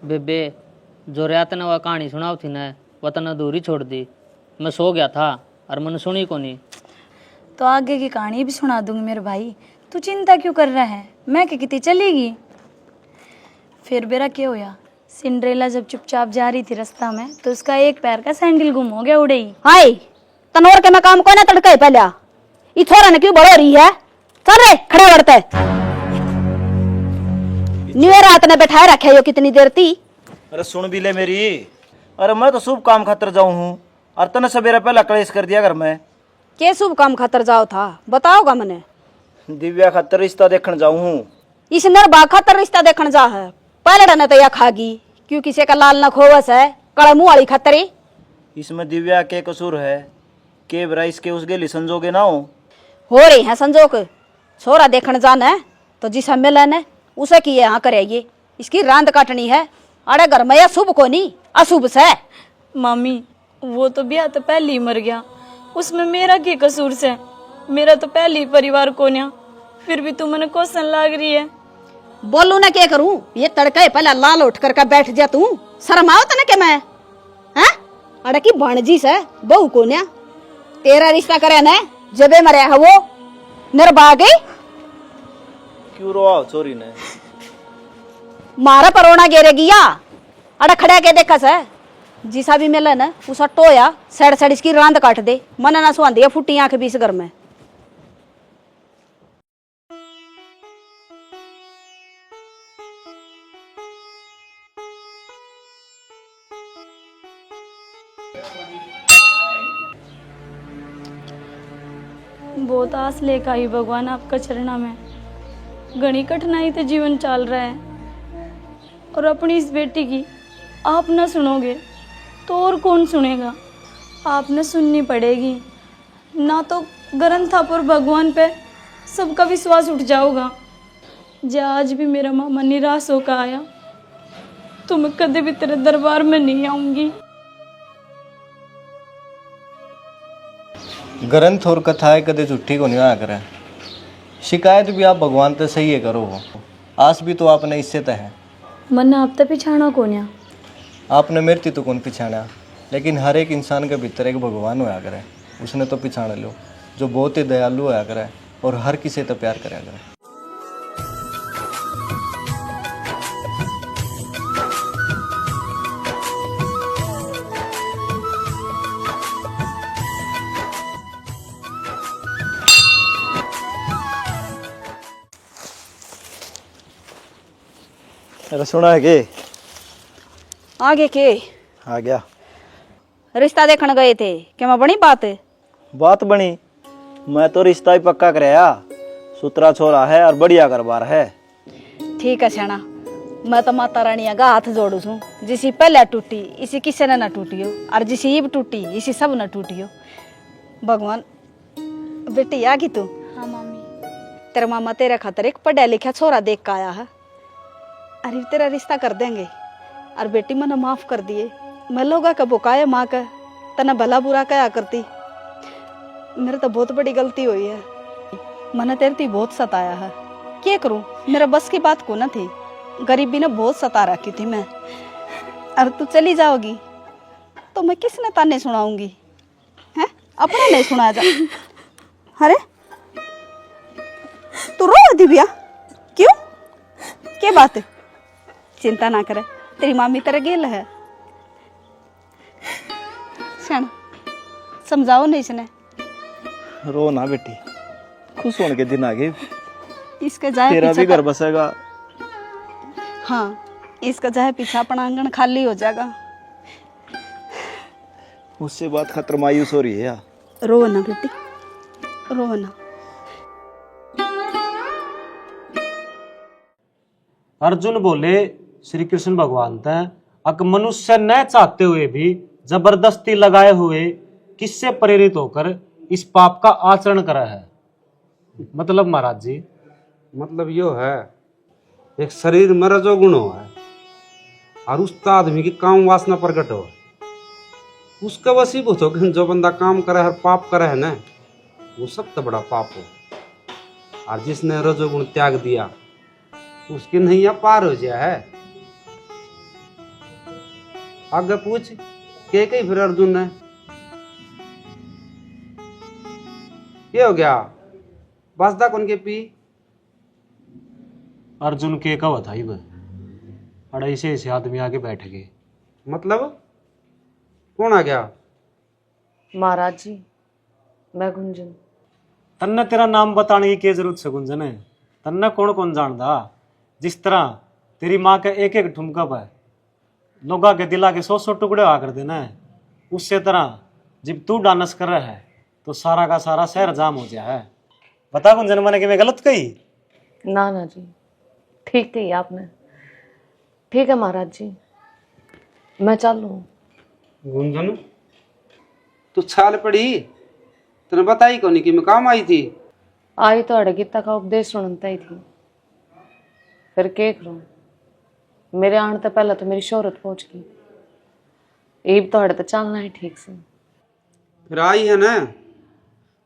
बेबे जो रात ने वह कहानी सुनाओ थी ना वह तने अधूरी छोड़ दी। मैं सो गया था और मैंने सुनी को नहीं। तो आगे की कहानी भी सुना दूंगी मेरे भाई, तू चिंता क्यों कर रहा है? मैं क्या कितनी चलेगी। फिर बेरा क्या होया, सिंड्रेला जब चुपचाप जा रही थी रास्ता में तो उसका एक पैर का सैंडल गुम हो गया उड़े ही। हाय तनोर के मैं काम को ना तड़के पहले ये छोरा ने क्यों बड़ो रही है? चल रे खड़े बढ़ते न्यू रात ने बैठाए रखे हो कितनी देर थी। अरे सुन भी ले मेरी। अरे मैं तो शुभ काम खातर जाऊं हूँ और तने सवेरे पहला क्लेश कर दिया घर में। के शुभ काम खातर जाओ था बताओगा मैंने? दिव्या खातर रिश्ता देखने जाऊं हूँ। इस नर बाग खातर रिश्ता देखने जा है पहले ने तो या खागी क्यों किसी का लाल न खोवस है कड़ा मुंह वाली खतरी। इसमें दिव्या के कसूर है के बरा इसके उस गेली संजोगे ना हो रही है संजोग। छोरा देखने जाना है तो जिस मिलन है उसे की यहाँ करेगी। इसकी रांद काटनी है। अरे घर में यह शुभ को नहीं अशुभ से। मामी वो तो ब्याह तो पहले ही मर गया, उसमें मेरा क्या कसूर से? मेरा तो पहले ही परिवार को न्या, फिर भी तू मैंने क्वेश्चन लाग रही है। बोलू ना क्या करूं? ये तड़के पहले लाल उठ कर बैठ जा तू। शर्म आओ तने के मैं हैं? अरे की भाणजी से बहू को न्या तेरा रिश्ता करे ना जबे मरे है वो निर्भा गई। क्यों रोआ चोरी ने? मारा परोना गेरे गिया। अरे खड़ा के देखा से जिसा भी मिले ना उसा टोया सड़ सड़ इसकी रांद काट दे। मन ना सुहांदी फुटी आंख बीस घर में। बहुत आस लेकर आई भगवान आपका चरणा में। घनी कठिनाई तो जीवन चल रहा है और अपनी इस बेटी की आप ना सुनोगे तो और कौन सुनेगा? आपने सुननी पड़ेगी, ना तो ग्रंथाप और भगवान पे सबका विश्वास उठ जाओगा। जो आज भी मेरा मामा निराश होकर आया तो मैं कभी भी तेरे दरबार में नहीं आऊंगी। ग्रंथ और कथाएं कदे झूठी को नहीं आया करे। शिकायत भी आप भगवान से सही है करो। आस भी तो आपने इससे तय है। मन आप तो पिछाना कौन? आपने मेरे तो कौन पिछाना, लेकिन हर एक इंसान के भीतर एक भगवान होया करे। उसने तो पिछाड़ लो जो बहुत ही दयालु होया करे और हर किसी तो प्यार कराया करे। अरे सुना है के आगे के आ गया। रिश्ता देखने गए थे क्या मैं बनी बात बनी। मैं तो रिश्ता ही पक्का कराया। सुतरा छोरा है और बढ़िया घरबार है। ठीक है सेना। मैं तो माता रानी का हाथ जोड़ू छू। जिसी पहले टूटी इसी किसी ने ना टूटी हो और जिसी अब टूटी इसी सब न टूटी हो। भगवान बेटी आ गई तू? हाँ मामी। तेरा मामा तेरे खातर एक पढ़ा लिखा छोरा देख के आया है। अरे तेरा रिश्ता कर देंगे और बेटी मैंने माफ कर दिए। मैं लोगा का बुकाया माँ का तना भला बुरा कया करती। मेरे तो बहुत बड़ी गलती हुई है। मैंने तेरे ती बहुत सताया है। क्या करूं? मेरा बस की बात को न थी। गरीबी ने बहुत सता रखी थी मैं। और तू चली जाओगी तो मैं किसने ताने सुनाऊंगी? हैं? अपने नहीं सुना जा। अरे तू रो दिव्या क्यों? क्या बात है? चिंता ना करे तेरी मामी तेरे गेल है। शण समझाओ नहीं इसने। रो ना बेटी, खुश होने के दिन आ गए। इसका जाए तेरा भी घर बसेगा। हाँ इसका जाए पीछा अपना आंगन खाली हो जाएगा। उससे बात खतर मायूस हो रही है यार। रो ना बेटी रो ना। अर्जुन बोले श्री कृष्ण भगवान तय अक मनुष्य न चाहते हुए भी जबरदस्ती लगाए हुए किससे प्रेरित होकर इस पाप का आचरण करा है। मतलब महाराज जी मतलब यो है एक शरीर में रजोगुण हो है और उस आदमी की काम वासना प्रकट हो उसका वसीभूत हो जो बंदा काम करे है पाप करे है ना वो सबसे बड़ा पाप हो। और जिसने रजोगुण त्याग दिया उसकी नैया पार हो गया है। आगे पूछ के कही फिर अर्जुन ने ये हो गया बसदा कौन के पी अर्जुन के का था वह अढ़ाई से आदमी आके बैठ गए। मतलब कौन आ गया? महाराज जी, मैं गुंजन। तन्ने तेरा नाम बताने की क्या जरूरत है गुंजन है? तन्ने कौन कौन जानदा? जिस तरह तेरी माँ का एक एक ठुमका है लोगा के दिला के 100 टुकड़े आ कर देना है, उससे तरह जब तू डांस कर रहा है तो सारा का सारा शहर जाम हो गया है। बता गुंजन, मैंने कि मैं गलत कही? ना ना जी, ठीक कही आपने। ठीक है महाराज जी, मैं चालू हूँ। गुंजन तू छाल पड़ी, तने बताई कौन कि मैं काम आई थी? आई तो अड़गीता का उपदेश सुनता ही थी, फिर क्या करूं, मेरे आने तो पहले तो मेरी शोहरत पहुंच गई, ईब तो अड़े तो चलना है ठीक से। फिर आई है ना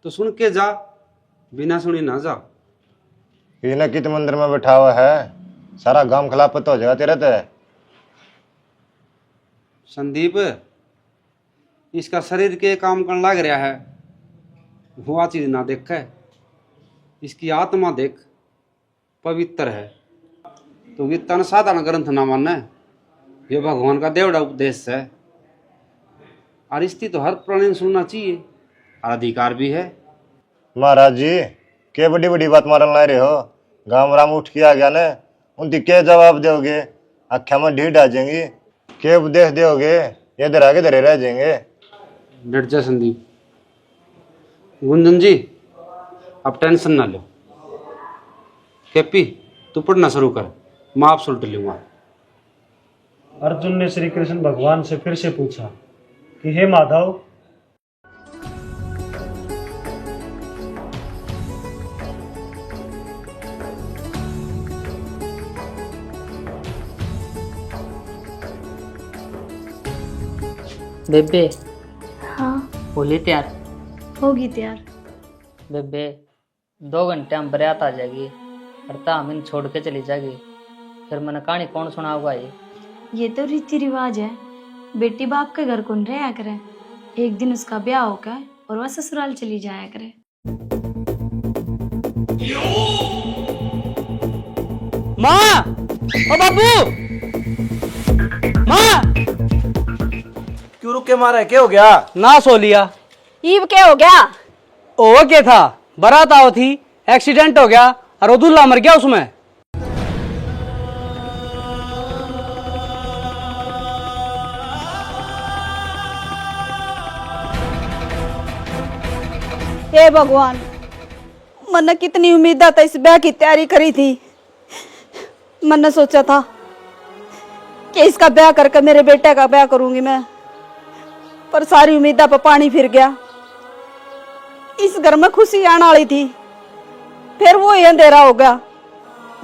तो सुन के जा, बिना सुनी ना जा। ये ना कित मंदिर में बैठा हुआ है, सारा गांव खिलाफत हो जाएगा तेरे ते। संदीप इसका शरीर के काम करने लग रहा है, वो चीज ना देख है, इसकी आत्मा देख, पवित्र है। तो ये तन साधारण ग्रंथ ना माने, ये भगवान का देवड़ा उपदेश है, और इसकी तो हर प्राणी सुनना चाहिए और अधिकार भी है। महाराज जी के बड़ी बड़ी बात मारन ला रहे हो, गांव राम उठ के आ गया ने, उनकी क्या जवाब दोगे? अख्या में ढीठ आ जाएंगी, के उपदेश दोगे? ये धरा के धरे रह जाएंगे। डट जा संदीप। गुंजन जी अब टेंशन ना लो, केपी तू पढ़ना शुरू कर, मैं आप सुलट लूंगा। अर्जुन ने श्री कृष्ण भगवान से फिर से पूछा कि हे माधव, बेबे हाँ, होली तैयार? होगी तैयार। बेबे 2 घंटे में बरात आ जाएगी और ताम इन छोड़ के चली जाएगी, फिर मैंने कहानी कौन सुनाऊंगा? ये तो रीति रिवाज है, बेटी बाप के घर कौन रहा करे, एक दिन उसका ब्याह होगा और वह ससुराल चली जाया करे। माँ, ओ बाबू, माँ। क्यों रुक के मारा है, क्या हो गया? ना सो लिया। ईब क्या हो गया? ओ क्या था, बारात आओ थी, एक्सीडेंट हो गया और वो दूल्हा मर गया उसमें। हे भगवान, मैंने कितनी उम्मीद था इस ब्याह की तैयारी करी थी। मैंने सोचा था कि इसका ब्याह करके मेरे बेटे का ब्याह करूंगी मैं, पर सारी उम्मीदा पर पानी फिर गया। इस घर में खुशी आने वाली थी, फिर वो ही अंधेरा हो गया।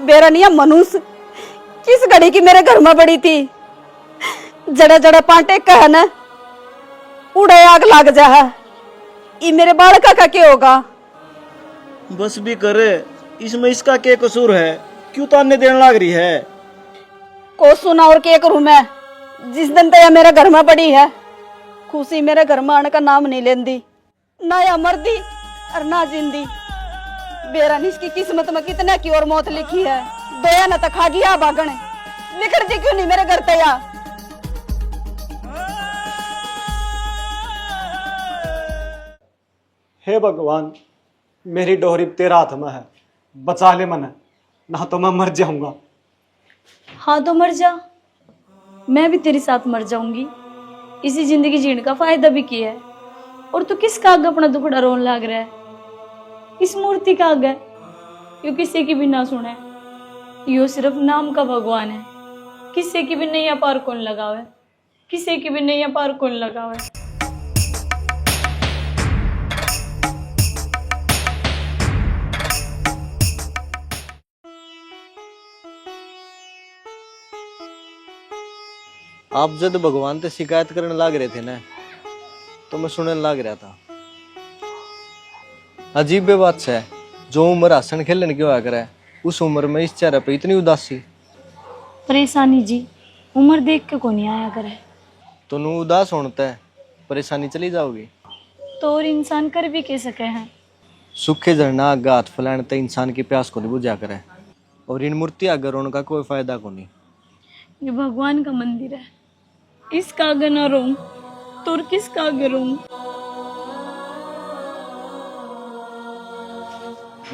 बेरनिया मनुष्य किस घड़ी की मेरे घर में बड़ी थी, जड़े जड़े पांटे कहन उड़े आग लग जा है। ये मेरे बालका का क्या होगा? बस भी करे, इसमें इसका क्या कसूर है? क्यों ताने देने लग रही है? को सुना और क्या करूं मैं? जिस दिन तक मेरे घर में बड़ी है, खुशी मेरे घर में आने का नाम नहीं लेंदी, ना या मर्दी और ना जिंदी। बेरन इसकी किस्मत में कितने की और मौत लिखी है, दया न तक खा गया बागण। विकर जी क्यों नहीं मेरे घर तैयार? हे भगवान, मेरी डोहरी तेरा हाथ में है, बचा ले मने, ना तो मैं मर जाऊंगा। हाँ तो मर जा, मैं भी तेरे साथ मर जाऊंगी। इसी जिंदगी जीने का फायदा भी किया है, और तू किसका आगे अपना दुखड़ा रोन लाग रहा है? इस मूर्ति का आगे यो किसी की भी ना सुने, यो सिर्फ नाम का भगवान है। किसी की भी नैया पार कौन लगावे, किसी की भी नैया पार कौन लगावे। आप जब भगवान से शिकायत करने लग रहे थे ना, तो मैं सुनने लग रहा था। अजीब बात है, जो उम्र हसन खेलने की होया करे, उस उम्र में इस चेहरे पे इतनी उदासी। परेशानी जी उम्र देख के को नहीं आया करे, तनु उदास होता है, परेशानी चली जाओगी। तो और इंसान कर भी कह सके हैं। सूखे झरना आगे हाथ फैलाने तक इंसान की प्यास को नहीं बुझा करे, और इन मूर्ति आगे रोने का कोई फायदा को नहीं। ये भगवान का मंदिर है, इसका आगे ना रोऊं तो और किसका आगे रोऊं।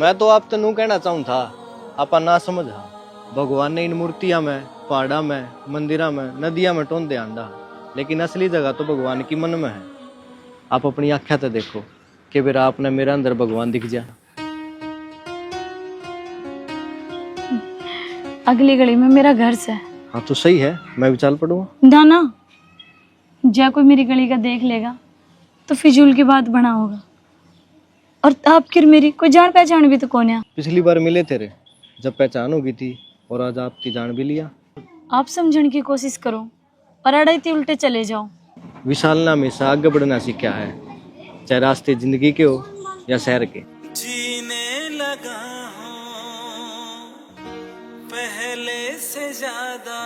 मैं तो आप तनु कहना चाहूँ था, आपा ना समझा। भगवान ने इन मूर्तियां में, पहाड़ा में, मंदिरा में, नदिया में टोंदे आंदा, लेकिन असली जगह तो भगवान की मन में है। आप अपनी आँखें तो देखो कि बेरा आपने मेरे अंदर भगवान दिख जा। अगली गली में मेरा घर से। हाँ तो सही है, मैं भी चल पड़ूंगा। ना ना, जा कोई मेरी गली का देख लेगा तो फिजूल की बात बना होगा। और आप फिर मेरी कोई जान पहचान भी तो कौन है। पिछली बार मिले तेरे जब पहचान होगी थी, और आज आपकी जान भी लिया। आप समझने की कोशिश करो और अड़ाई उल्टे चले जाओ। विशाल ने हमेशा आगे बढ़ना सीखा है, चाहे रास्ते जिंदगी के हो या शहर के। जीने लगा हूँ पहले से ज्यादा,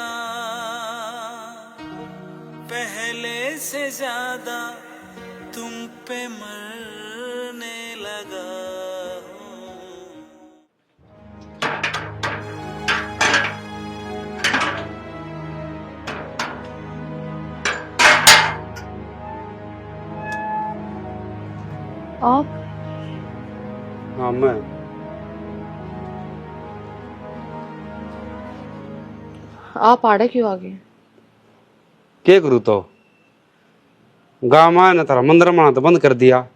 पहले से ज्यादा तुम पे मरने लगा हूँ। आप? हाँ मैं। आप आड़े क्यों आ गए? क्या करूँ तो गाँव में आया ना, तारा मंदिर माना तो बंद कर दिया,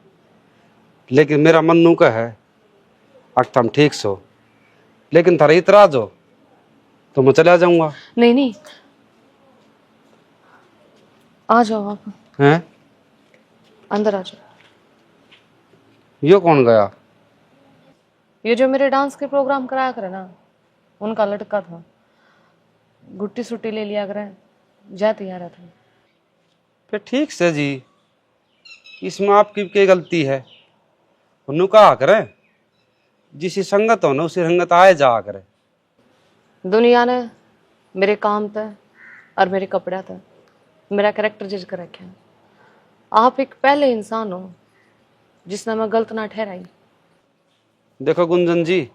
लेकिन मेरा मन नू का है अगर हम ठीक सो, लेकिन थारा इतराज हो तो मैं चला जाऊंगा। नहीं नहीं, आ जाओ आप, हैं? अंदर आ जाओ। यो कौन गया? ये जो मेरे डांस के प्रोग्राम कराया करे ना, उनका लड़का था। गुट्टी सुट्टी ले लिया करे, जाती आ रहा था। फिर ठीक से जी, इसमें आपकी क्या गलती है? उन्होंने कहा करे जिसी संगत हो ना उसी संगत आए जा करे। दुनिया ने मेरे काम तय और मेरे कपड़े तय मेरा कैरेक्टर जज कर रखे हैं। आप एक पहले इंसान हो जिसने मैं गलत ना ठहराई। देखो गुंजन जी,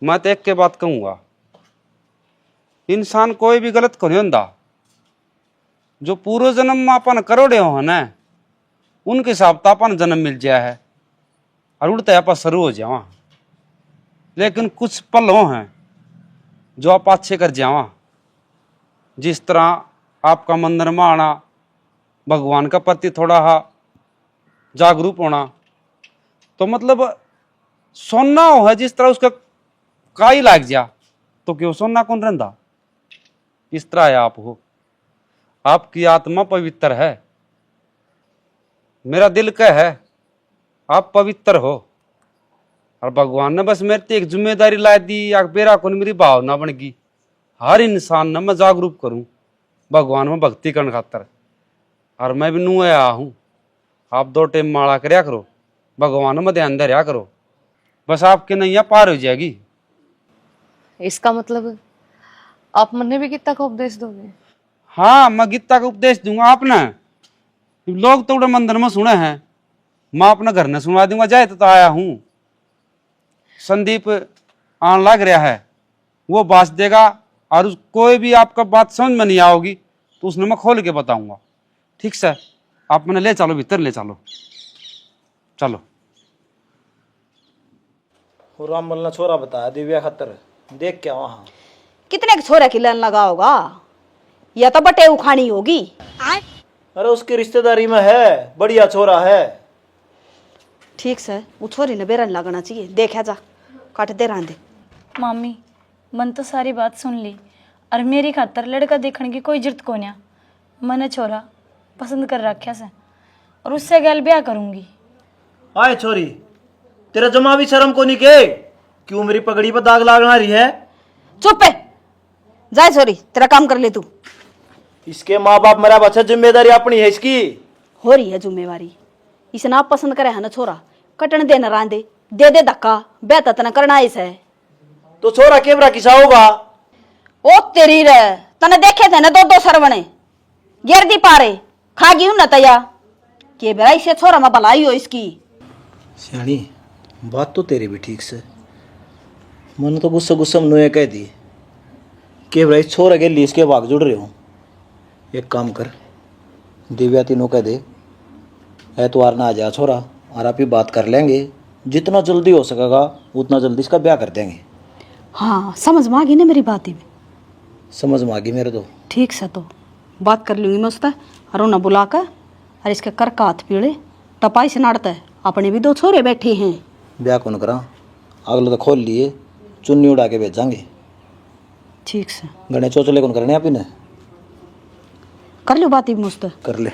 मैं तो एक के बात कहूंगा, इंसान कोई भी गलत को नहीं होता। जो पूर्व जन्म में अपन करोड़े हो ना, उनके हिसाब तो अपन जन्म मिल जाया है और उड़ते आप शुरू हो जावा। लेकिन कुछ पल हो हैं जो आप अच्छे कर जावा। जिस तरह आपका मंदिर में आना, भगवान का प्रति थोड़ा हा जागरूक होना, तो मतलब सोना हो है जिस तरह उसका काई लाग जा तो क्यों सोना कौन रहता। इस तरह आप हो, आपकी आत्मा पवित्र है, मेरा दिल का है आप पवित्र हो। और भगवान ने बस मेरे एक जिम्मेदारी ला दी, या बेरा को मेरी भावना बन गई हर इंसान ने मैं जागरूक करूं भगवान में भक्ति करने खातर। और मैं भी नू आया हूं, आप 2 टाइम माला करया करो, भगवान में ध्यान धरया करो, बस आपके नैया पार हो जाएगी। इसका मतलब आप मन्ने भी गीता का उपदेश दोगे? हाँ, मैं गीता का उपदेश दूंगा। आपने लोग तो मंदिर में सुने हैं, मैं अपने घर ने सुनवा दूंगा। जाए तो आया हूं, संदीप आन लग रहा है, वो बात देगा, और कोई भी आपका बात समझ में नहीं आओगी तो उसने मैं खोल के बताऊंगा। ठीक से आप मैंने ले चलो, भीतर ले चलो, चलो। और राम मल्ला छोरा बताया दिव्या खतर, देख क्या वहाँ कितने के छोरे की लाइन लगा होगा, या तो बटे उखानी होगी। अरे उसकी रिश्तेदारी में है, बढ़िया छोरा है। ठीक से वो छोरी ने बेरन लगना चाहिए, देखा जा काट दे रहा दे। मामी, मन तो सारी बात सुन ली, और मेरी खातर लड़का देखने की कोई जरूरत को नहीं। मैंने छोरा पसंद कर रखा से, और उससे गैल ब्याह करूंगी। आए छोरी, तेरा जमा भी शर्म को नहीं के, क्यों मेरी पगड़ी पर दाग लागना रही है? चुप है, जाए छोरी तेरा काम कर ले तू। इसके माँ बाप मरा बच्चा, जिम्मेदारी अपनी है इसकी। हो रही है जिम्मेवारी, इसने आप पसंद करे है ना छोरा, कटन दे न रांदे, दे दे धक्का, बेहतर तना करना इसे। तो छोरा केवरा किसा होगा? ओ तेरी रे, तने देखे थे ना 2-2 सरवणे, गिर दी पारे खागी हूं न तया के बेरा इसे छोरा में भलाई हो इसकी। सियाणी बात तो तेरी भी ठीक से, मन तो गुस्सा गुस्सा में कह दी कि भाई छोरा के लिए इसके भाग जुड़ रहे हो। एक काम कर, दिव्या तीनों कह दे एतवार ना आ जा छोरा, और आप ही बात कर लेंगे, जितना जल्दी हो सकेगा उतना जल्दी इसका ब्याह कर देंगे। हाँ समझ में आ गई ना मेरी बात ही में। समझ में आ गई मेरे तो। ठीक से तो बात कर लूंगी मैं उससे और उन्हें बुला कर और इसके कर का हाथ पीड़े टपाई से नाड़ता है। अपने भी 2 छोरे बैठे हैं। ब्याह कौन करा, अगले तो खोल लिए चुन्नी उड़ा के भेजांगे। ठीक से गणे चौचले कौन करने आप ही ने कर लो बात ही में उससे। कर ले।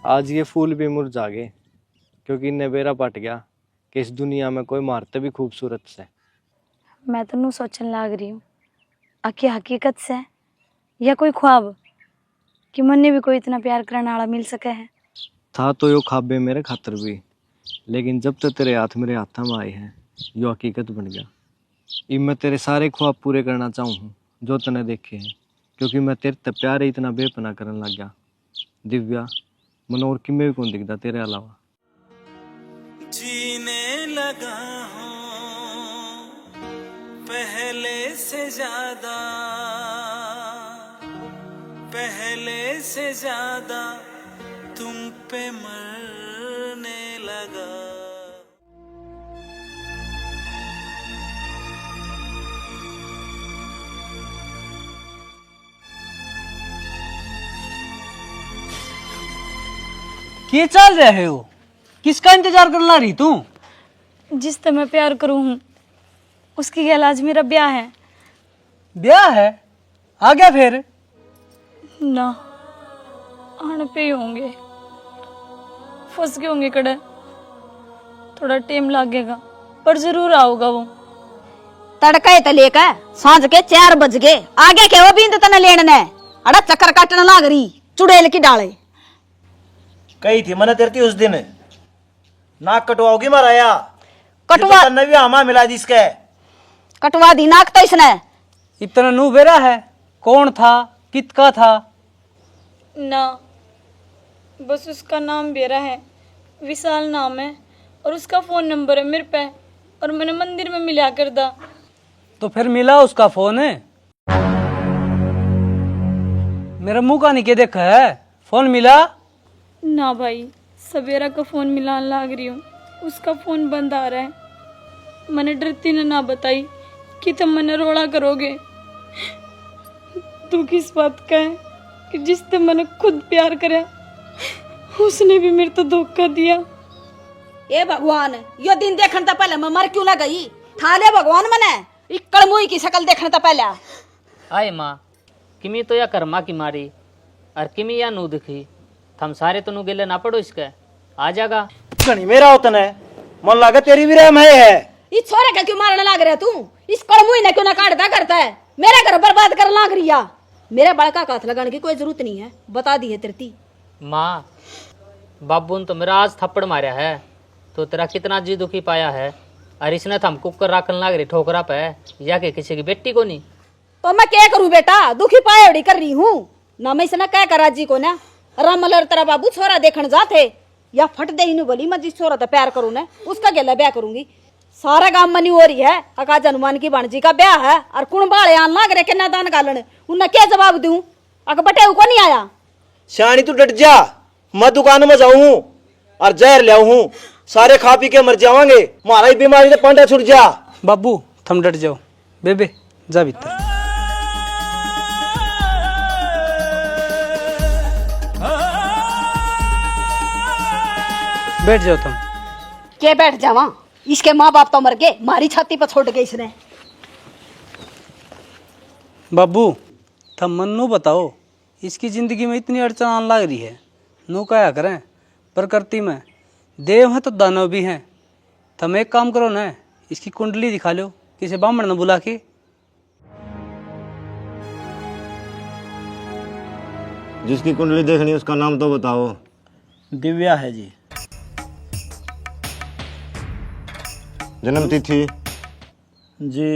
आज ये फूल भी मुरझा गए क्योंकि इन्हें बेरा पट गया कि इस दुनिया में कोई मारते भी खूबसूरत से। मैं तो नू सोचने लाग रही हूँ आखि हकीकत से या कोई ख्वाब कि मन्ने भी कोई इतना प्यार करने वाला मिल सके है। था तो यो खाबे मेरे खातर भी, लेकिन जब तक तेरे हाथ मेरे हाथा में आए हैं यो हकीकत बन गया। इब मैं तेरे सारे ख्वाब पूरे करना चाहूँ हूँ जो तने देखे हैं, क्योंकि मैं तेरे ते प्यार ही इतना बेपना करने लग गया। दिव्या मन और किमें भी कौन दिखता तेरे अलावा। जीने लगा हूँ पहले से ज्यादा, पहले से ज्यादा तुम पे मरने लगा। क्या चल रहे हो? किसका इंतजार कर ला रही तू? जिससे मैं प्यार करूँ हूँ उसकी गैल आज मेरा ब्याह है। ब्याह है? आ गया फिर? ना आने पे ही होंगे, फंस गए होंगे कड़े, थोड़ा टाइम लगेगा पर जरूर आओगा वो। तड़का तो लेकर सांझ के 4 बज गए, आगे के वो बींद तने लेने अड़ा चक्कर काटने लाग रही चुड़ैल की डाले। कही थी मैंने तेरती उस दिन नाक कटवाओगी मराया कटवा नवी आमा मिला दी इसके। कटवा दी नाक तो इसने। इतना नू बेरा है? कौन था, कितका था? ना बस उसका नाम बेरा है, विशाल नाम है और उसका फोन नंबर है मेरे पे और मैंने मंदिर में मिला कर दा। तो फिर मिला उसका फोन है? मेरा मुंह का नहीं के देखा है, फोन मिला? ना भाई सवेरा का फोन मिलाने लाग रही हूँ, उसका फोन बंद आ रहा है। मैंने डरती ने ना बताई कि तुम मैंने रोड़ा करोगे। तू किस बात का है कि जिससे मैंने खुद प्यार करा उसने भी मेरे तो धोखा दिया। ए भगवान यो दिन देखने तो पहले मैं मर क्यों ना गई थाले भगवान मने इक्कड़ मुई की शक्ल देखने तो पहले। आए माँ किमी तो या कर्मा की मारी और किमी या नू दिखी, थम सारे तो नू गिले ना पड़ो इसके, आ जागा। घनी मेरा होतन है, मन लागे तेरी भी रहम है। इस छोरे का क्यों मारने लाग रहा तू? इस कड़मुई ने क्यों ना काटता करता है? मेरे घर बर्बाद कर लाग रिया। मेरे बड़का का हाथ लगाने की कोई जरूरत नहीं है, बता दी है तेरी माँ बाबू ने तो मेरा आज थप्पड़ मारा है तो तेरा कितना जी दुखी पाया है, और इसने थम कुकर राखन लाग रही ठोकरा पे या के किसी की बेटी को नहीं। तो मैं क्या करूं बेटा, दुखी पाए कर रही हूँ ना। मैं इसने क्या करा जी को ना रामलर तेरा बाबू छोरा देखने जाते या फट दे ही बोली मैं जिस छोरा तो प्यार करूँ ना उसका गेला ब्याह करूंगी। सारा गांव मनी हो रही है अकाज हनुमान की भाणजी का ब्याह है और कुण बाले आन लाग रहे के दान गालन, उन्हें क्या जवाब दूं? अक बटे को नहीं आया। श्याणी तू डट जा, मैं दुकान में जाऊं और जहर ले आऊं, सारे खा पी के मर जावांगे, मारा ही बीमारी से पंडा छुट जा। बाबू थम डट जाओ, बेबे जा भीतर। बैठ जाओ तुम। के बैठ जावा, इसके माँ बाप तो मर गए, मारी छाती पर छोड़ गए इसने। बाबू थम मन्नू बताओ, इसकी जिंदगी में इतनी अड़चन आने लग रही है, नू क्या करें? प्रकृति में देव हैं तो दानव भी हैं। तुम एक काम करो ना, इसकी कुंडली दिखा लो किसी ब्राह्मण ने बुला के। जिसकी कुंडली देखनी उसका नाम तो बताओ। दिव्या है जी। जन्म तिथि? जी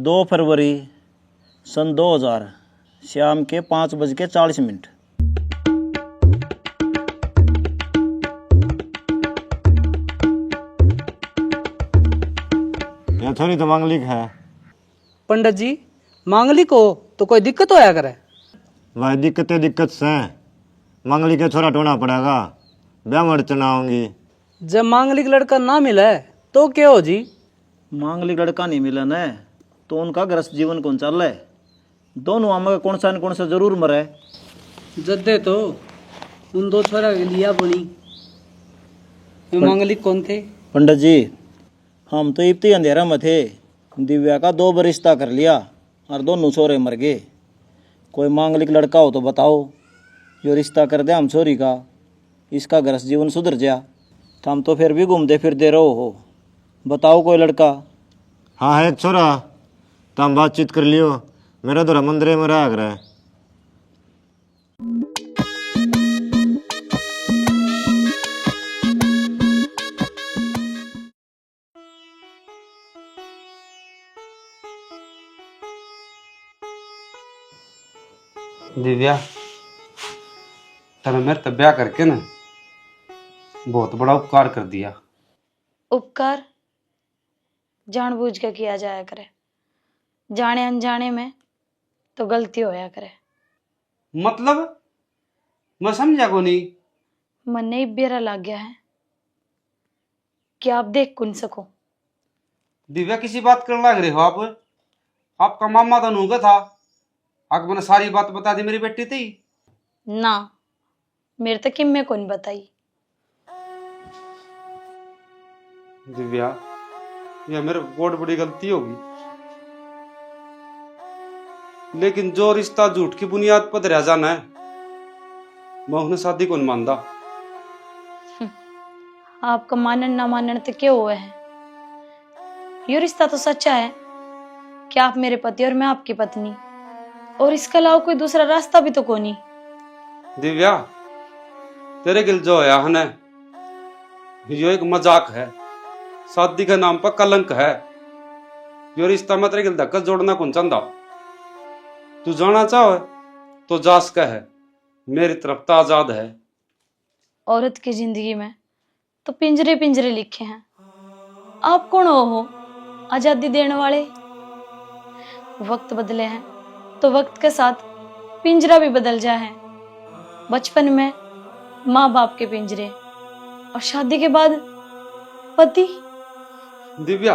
2 फरवरी सन 2000 शाम के 5:40। यह थोड़ी तो मांगलिक है। पंडित जी मांगलिक हो तो कोई दिक्कत होया करे? वह दिक्कत से मांगलिक के छोरा ढूंढना पड़ेगा, ब्राह्मण चुनाऊंगी। जब मांगलिक लड़का ना मिले तो क्या हो जी? मांगलिक लड़का नहीं मिला न तो उनका गृहस्थ जीवन कौन चल रहा है? दोनों आम कौन सा जरूर मरे। जद्दे तो उन 2 छोरा के लिया बनी। ये मांगलिक कौन थे? पंडित जी हम तो इतनी अंधेरा में थे, दिव्या का 2 बार रिश्ता कर लिया और दोनों छोरे मर गए। कोई मांगलिक लड़का हो तो बताओ, जो रिश्ता कर दे हम छोरी का, इसका गृहस्थ जीवन सुधर जा। हम तो फिर भी घूमते फिरते रहो हो, बताओ कोई लड़का। हाँ है एक छोरा, तुम बातचीत कर लियो, मेरा तो मंदिर में रह रहा है। दिव्या तने मेरे तो ब्याह करके ना बहुत बड़ा उपकार कर दिया। उपकार जानबूझ के किया जाया करे, जाने अनजाने में तो गलती होया करे। मतलब मैं समझा को नहीं। मन नहीं बेरा लग गया है कि आप देख कौन सको। दिव्या किसी बात करने लग रहे हो आप? आपका मामा तो नूगा था, आप मैंने सारी बात बता दी मेरी बेटी थी ना, मेरे तक किम में कौन बताई। दिव्या यह मेरे बहुत बड़ी गलती होगी, लेकिन जो रिश्ता झूठ की बुनियाद पर रह जाना है मैं उन्हें शादी को नहीं मानता। आपका मानन ना मानन तो क्या हुआ है? ये रिश्ता तो सच्चा है कि आप मेरे पति और मैं आपकी पत्नी, और इसके अलावा कोई दूसरा रास्ता भी तो कोनी। दिव्या तेरे गिल जो है हने यो एक मजाक है, शादी के नाम पर कलंक है। यो रिश्ता मैं तेरे गिल धक्का जोड़ना कौन चाहता। तू जाना चाहो तो जास का है, मेरी तरफ तो आजाद है। औरत की जिंदगी में तो पिंजरे पिंजरे लिखे हैं, आप कौन हो आजादी देने वाले? वक्त बदले हैं तो वक्त के साथ पिंजरा भी बदल जाए है। बचपन में माँ बाप के पिंजरे और शादी के बाद पति। दिव्या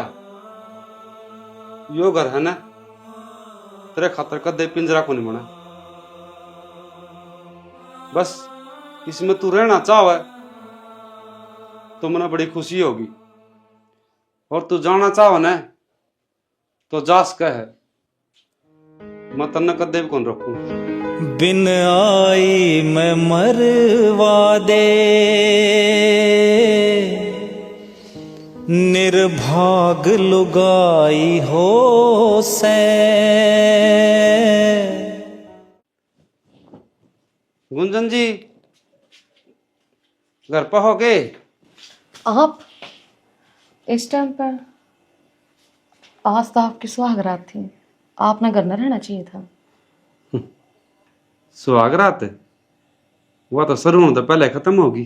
यो घर है ना तेरे खातर कदे पिंजरा को नहीं बना। बस इसमें तू रहना चाहे तो मना बड़ी खुशी होगी, और तू जाना चाहो ना तो जास कह, मैं तन्ने कदे भी कौन रखूं। बिन आई मैं मरवा दे, निर्भाग लुगाई हो से। गुंजन जी घर पर हो गए? आप इस टाइम पर? आज तो आपकी सुहागरात थी, आपने घर में रहना चाहिए था। सुहागरात वह तो शुरू होने तो पहले खत्म होगी।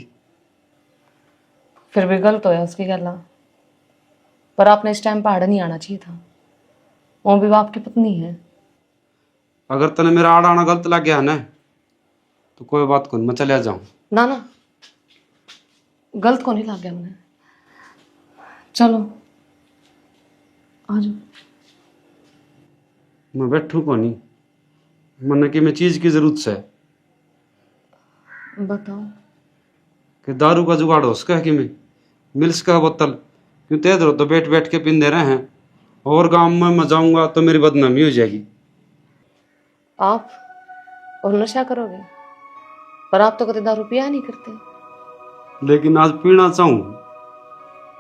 फिर भी गलत होया उसकी गला, पर आपने इस टाइम पहाड़ नहीं आना चाहिए था। वो भी आपकी पत्नी है। अगर तने मेरा आड़ आना गलत लग गया ना तो कोई बात को मैं चले जाऊं। ना ना गलत को नहीं लग गया मैंने। चलो आ जाओ। मैं बैठू को नहीं, मन की मैं चीज की जरूरत से बताओ। कि दारू का जुगाड़ हो सका कि मैं मिल्स का बोतल क्यों तेज तो बैठ बैठ के पीन दे रहे हैं, और गांव में मैं जाऊंगा तो मेरी बदनामी हो जाएगी। आप और नशा करोगे, पर आप तो कभी दारू पिया नहीं करते। लेकिन आज पीना चाहूं,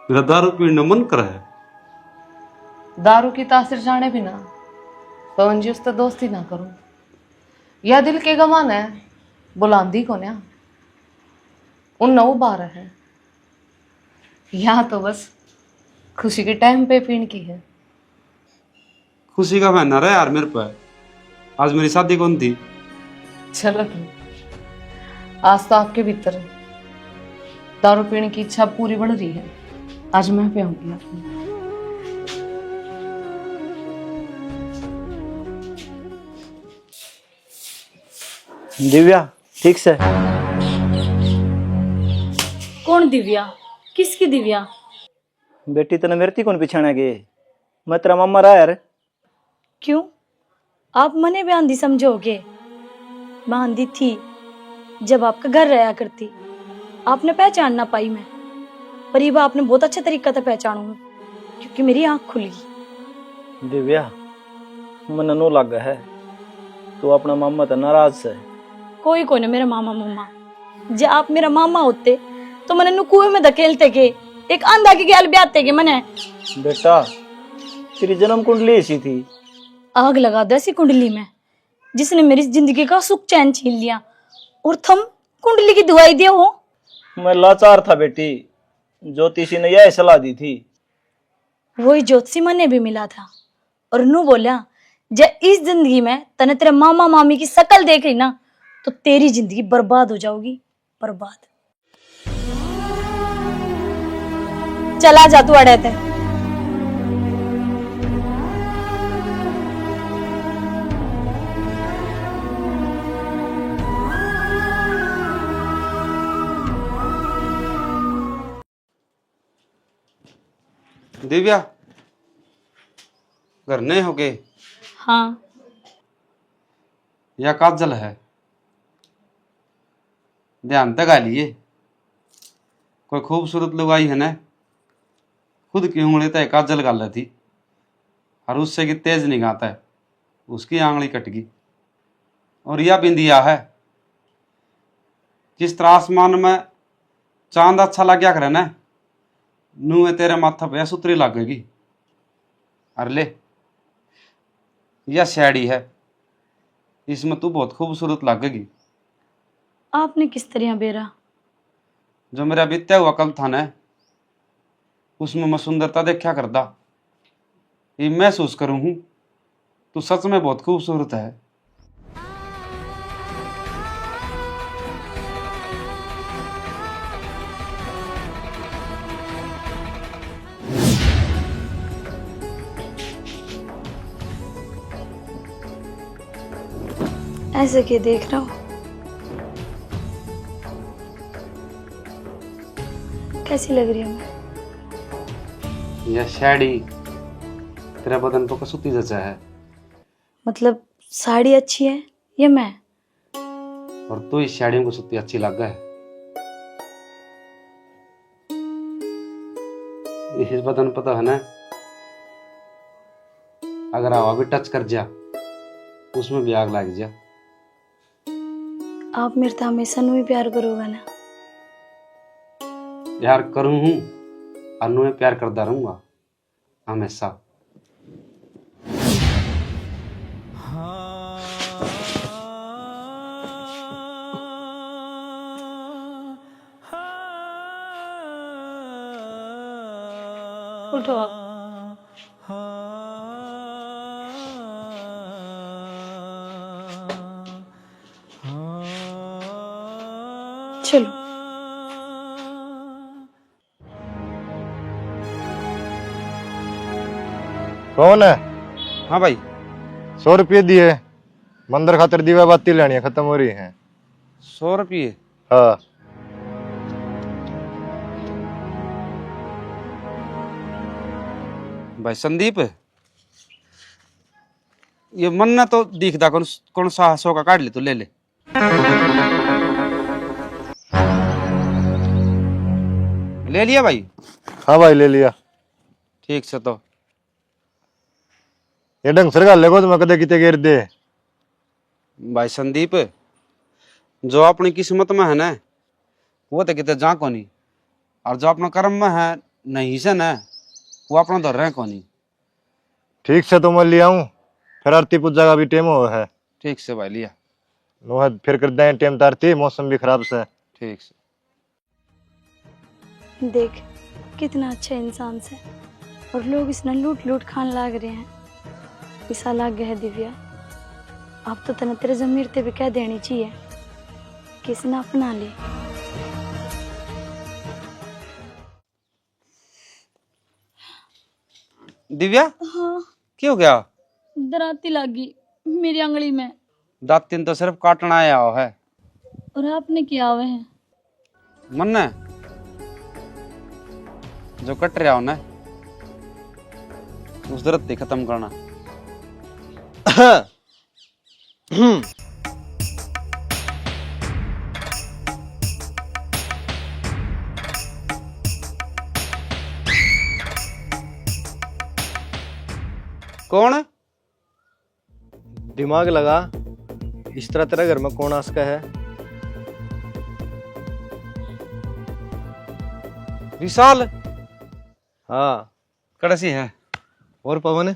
मेरा दारू पीने मन कर है। दारू की तासीर जाने बिना पवन जी उससे दोस्ती ना करो। यह दिल के गमान है बुलांदी को ना उन नौ बार है। यहाँ तो बस खुशी के टाइम पे पीण की है। खुशी का महीना रहा यार मेरे पे। आज मेरी शादी कौन थी? चलो फिर। आज तो आपके भीतर दारू पीने की इच्छा पूरी बढ़ रही है। आज मैं पियाऊंगी आपको। दिव्या ठीक से? कौन दिव्या? किसकी दिव्या? बेटी तने मेरे थी कौन पिछाने गे? मैं तेरा मामा रहा यार। क्यों? आप मने भी आंधी समझोगे? मैं आंधी थी जब आपका घर रहा करती। आपने पहचान ना पाई मैं, पर ये आपने बहुत अच्छे तरीके से पहचानूंगा क्योंकि मेरी आंख खुल गई। दिव्या मन नो लग है तू अपना मामा तो नाराज से। कोई कोई ना मेरा मामा मुम्मा। जे आप मेरा मामा होते तो मने नु कुएं में धकेलते के एक अंधा की गैल ब्याते के मने। बेटा तेरी जन्म कुंडली ऐसी थी। आग लगा दे सी कुंडली में जिसने मेरी जिंदगी का सुख चैन छीन लिया, और थम कुंडली की दुआई दियो हो। मैं लाचार था बेटी, ज्योतिषी ने यह सलाह दी थी। वही ज्योतिषी मने भी मिला था और नू बोला जे इस जिंदगी में तने तेरे मामा मामी की शकल देख ली ना तो तेरी जिंदगी बर्बाद हो जाओगी, बर्बाद। चला जा तू अड़े थे। दिव्या घर नहीं हो गए? हाँ। या काजल है? ध्यान तक आ लिए कोई खूबसूरत लुगाई है ना, खुद की उंगली तय काजल गाल रही थी और उससे की तेज निगाहता है उसकी आंगली कट गई। और यह बिंदिया है जिस तरह आसमान में चांद अच्छा लग गया करे ना, नू में तेरे माथा पे सुतरी लगेगी। अरे ले यह शैडी है, इसमें तू बहुत खूबसूरत लगेगी। आपने किस तरह बेरा? जो मेरा बीत्या हुआ कल था ना, उसमें मैं सुंदरता देखा करता, ये महसूस करूं हूं तू सच में बहुत खूबसूरत है। ऐसे के देख रहा हूँ? कैसी लग रही हूँ मैं? यह शैडी तेरा बदन तो कसूती जचा है। मतलब साड़ी अच्छी है या मैं? और तू इस शैडियों को सुती अच्छी लग है। इस बदन पता है ना, अगर हवा भी टच कर जा उसमें भी आग लग जा। आप मेरे तो हमेशा नू ही प्यार करोगे ना? प्यार करूं हूं और नुए प्यार करता रहूंगा हमेशा। उठो आप। चलो। कौन है? हाँ भाई। 100 रुपये दिए, मंदिर खातिर दीवा बाती लेनी है, खत्म हो रही है। 100 रुपये? हाँ। भाई संदीप, ये मन ना तो दिखता कौन कौन सा 100 का काट ले तो ले ले। ले लिया भाई? हाँ भाई ले लिया। ठीक से तो ये ढंग से गाल लेगो तो मैं कदे किते गिर दे। भाई संदीप, जो अपनी किस्मत में है ना वो तो किते जा कोनी, और जो अपना कर्म में है नहीं से ना वो अपना धर रहे कोनी। ठीक से तो मैं लिया हूँ, फिर आरती पूजा का भी टाइम हो है। ठीक से भाई लिया। नो फिर कर दें टाइम तारती, मौसम भी खराब से। ठीक से। देख कितना अच्छा इंसान से। और लोग इसने लूट लूट खान लाग रहे हैं। पैसा लाग गया है दिव्या, अब तो तना तेरे जमीर ते भी कह देनी चाहिए कि इसने अपना ले। दिव्या हाँ, क्या हो गया? दराती लागी मेरी अंगली में। दातिन तो सिर्फ काटना आया हो है। और आपने किया हुआ है? मन ने जो कट रहा हो ना उस दर्द खत्म करना। कौन? दिमाग लगा, इस तरह तेरा घर में कौन आ सका है? विशाल। हाँ। कैसी है? और पवन?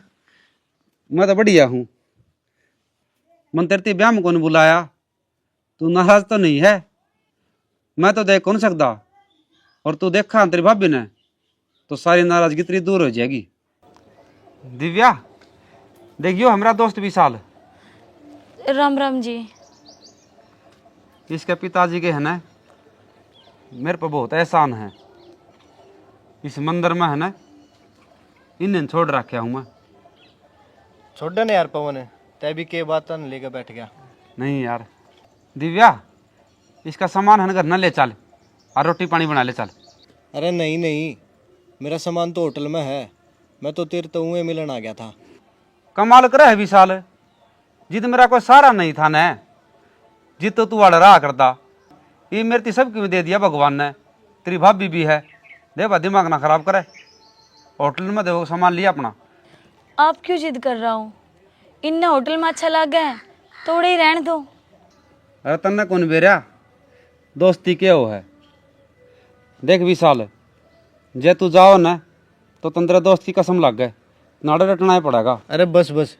मैं तो बढ़िया हूँ। मन तेरे ब्याह में कौन बुलाया? तू नाराज तो नहीं है? मैं तो देख कौन सकता, और तू देखा तेरी भाभी ने तो सारी नाराजगी तेरी दूर हो जाएगी। दिव्या देखियो हमारा दोस्त विशाल। राम राम जी। इसके पिताजी के है ना मेरे पर बहुत एहसान है। इस मंदिर में है ना इन्हें छोड़ रखा हूँ मैं। छोड़ ने यार पवन, तै भी के बात लेकर बैठ गया। नहीं यार दिव्या, इसका सामान है ना घर न ले चल और रोटी पानी बना ले चल। अरे नहीं नहीं, मेरा सामान तो होटल में है, मैं तो तेरे तो उए मिलन आ गया था। कमाल करे है विशाल, जिद मेरा कोई सहारा नहीं था न, जिद तो तू वाला रहा करता। ये मेरे ती सब क्यों दे दिया भगवान ने। तेरी भाभी भी है, दे दिमाग ना खराब करे। होटल में देखो सामान लिया अपना। आप क्यों जिद कर रहा हूँ? इन्हें होटल में अच्छा लग गया है, थोड़े ही रहने दो। अरे तन्ने कौन बेरा दोस्ती क्या हो है। देख विशाल, जे तू जाओ न तो तंत्र दोस्त की कसम लग गए, नाड़े रटना ही पड़ेगा। अरे बस बस,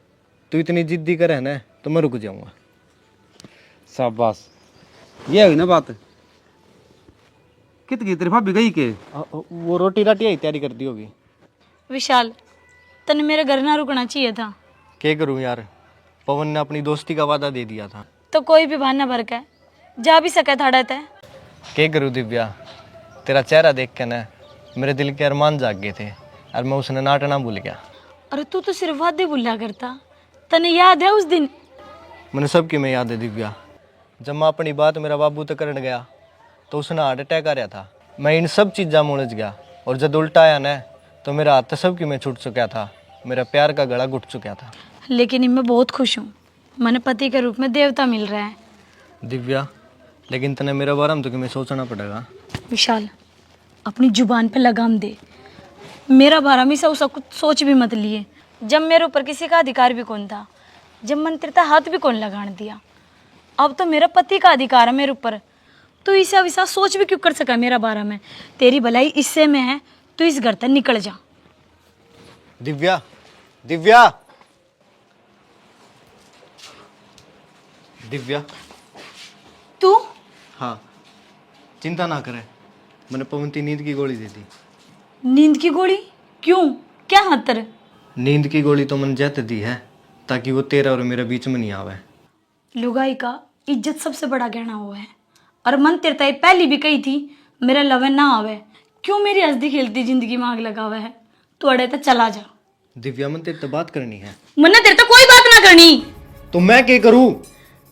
तू इतनी जिद्दी करे है ना तो मैं रुक जाऊंगा। शाबाश, ये हुई ना बात। कितनी तेरी भाभी गई के? वो रोटी राटी आई तैयारी कर दी होगी। विशाल, तने मेरे घर ना रुकना चाहिए था। क्या करूं यार, पवन ने अपनी दोस्ती का वादा दे दिया था। तो कोई भी बहाना भर के जा भी सके था डरते। क्या करूं दिव्या, तेरा चेहरा देख के ना मेरे दिल के अरमान जाग गए थे और मैं उसने नाटना भूल गया। अरे तू तो सिर्फ वादे भूला करता, तने याद है उस दिन? मैंने सबकी में याद है दिव्या। जब मैं अपनी बात मेरा बाबू तक करने गया तो उसने हार्ट अटैक आ रहा था। मैं इन सब चीज़ा में उलझ गया, और जब उल्टा आया ना तो मेरा हाथ सबकी में छूट चुका था, मेरा प्यार का गला घुट चुका था। लेकिन मैं बहुत खुश हूँ, मैंने पति के रूप में देवता मिल रहा है। दिव्या, लेकिन तने मेरे बारे में तो तुम्हें सोचना पड़ेगा। विशाल, अपनी जुबान पे लगाम दे। मेरा बारा में सब कुछ सोच भी मत लिए। जब मेरे ऊपर किसी का अधिकार भी कौन था, जब मन तेरा हाथ भी कौन लगाने दिया। अब तो मेरा पति का अधिकार है मेरे ऊपर। तू इसे विसा सोच भी क्यों कर सका मेरा बारे में? तेरी भलाई इससे में है, तू इस घर तक निकल जा। दिव्या, दिव्या, दिव्या। तू? हाँ, चिंता ना करे, मैंने पवनती नींद की गोली दे दी। नींद की गोली? क्यों, क्या हतर? नींद की गोली तो मैंने जैत दी है ताकि वो तेरा और मेरे बीच में नहीं आवे। लुगाई का इज्जत सबसे बड़ा गहना हुआ है, और मन तेरे ये पहली भी कही थी मेरा लवे ना आवे। क्यों मेरी हंसती खेलती जिंदगी में आग लगा हुआ है? तू अड़े तो चला जा। दिव्या, मन तेरे तो बात करनी है। मन्ना तेरे तो कोई बात ना करनी। तो मैं क्या करूं?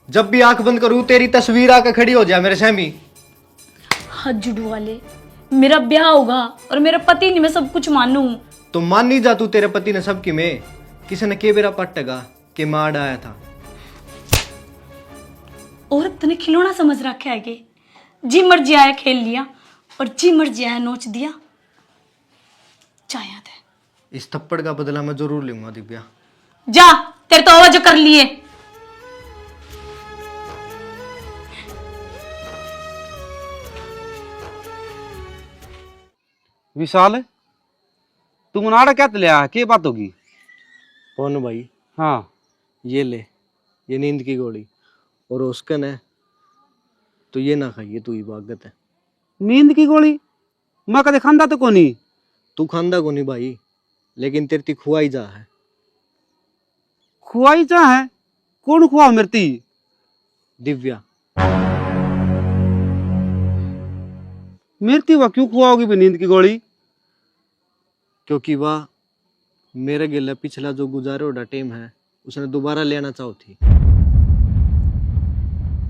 जब भी आंख बंद करूं तेरी तस्वीर आकर खड़ी हो जाए मेरे सामने। हाथ जुड़ू वाले, मेरा ब्याह होगा और मेरा पति नहीं, मैं सब कुछ मानू। तो मान नहीं जा तू, तेरे पति ने सबकी में किसी ने के बेरा पट्टेगा के मार आया था। औरत तने खिलौना समझ रखा है कि जी मर्जी आया खेल लिया और जी मर्जी आया नोच दिया। चाहत है इस थप्पड़ का बदला मैं जरूर लूंगा दिव्या। जा, तेरे तो आवाज कर लिए। विशाल, तू मनाड़ा क्या लिया, क्या बात होगी? कौन भाई? हाँ, ये ले, ये नींद की गोली, और उसका न तो ये ना खाइए, तू ही भागत है। नींद की गोली? मैं कदे खांदा तो कोनी। तू खांदा को नहीं भाई, लेकिन तेरी खुआई जा है। खुआई जा है? कौन खुआ मरती? दिव्या। मरती वह क्यों खुआओगी भी नींद की गोली? क्योंकि वह मेरे गिले पिछला जो गुजारे ओडा टेम है उसने दोबारा लेना चाहो थी।